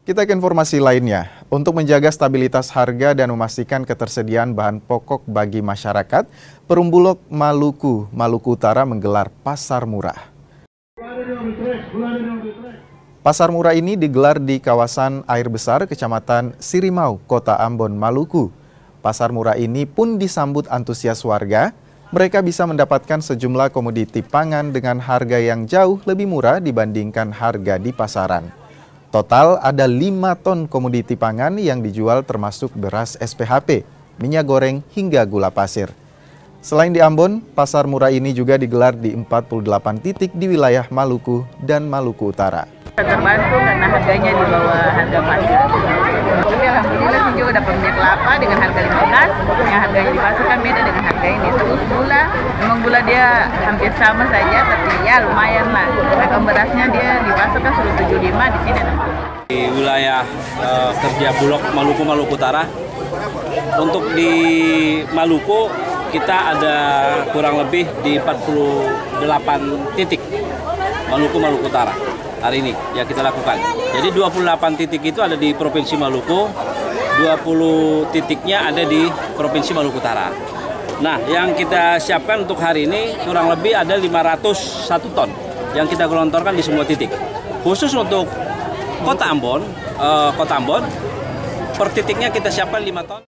Kita ke informasi lainnya. Untuk menjaga stabilitas harga dan memastikan ketersediaan bahan pokok bagi masyarakat, Perumbulok Maluku, Maluku Utara menggelar pasar murah. Pasar murah ini digelar di kawasan Air Besar, Kecamatan Sirimau, Kota Ambon, Maluku. Pasar murah ini pun disambut antusias warga. Mereka bisa mendapatkan sejumlah komoditi pangan dengan harga yang jauh lebih murah dibandingkan harga di pasaran. Total ada 5 ton komoditi pangan yang dijual termasuk beras SPHP, minyak goreng hingga gula pasir. Selain di Ambon, pasar murah ini juga digelar di 48 titik di wilayah Maluku dan Maluku Utara. Terbantu karena harganya di bawah harga pasar. Tapi alhamdulillah sih juga dapat minyak kelapa dengan harga 15, yang harganya di pasar kan beda dengan harga ini. Terus gula, memang gula dia hampir sama saja, tapi ya lumayan lah. Harga berasnya dia di pasar kan 175, di sini 60. Di wilayah kerja Bulog Maluku, Maluku Utara, untuk di Maluku kita ada kurang lebih di 48 titik Maluku, Maluku Utara. Hari ini yang kita lakukan. Jadi 28 titik itu ada di Provinsi Maluku, 20 titiknya ada di Provinsi Maluku Utara. Nah, yang kita siapkan untuk hari ini kurang lebih ada 501 ton yang kita gelontorkan di semua titik. Khusus untuk Kota Ambon, per titiknya kita siapkan 5 ton.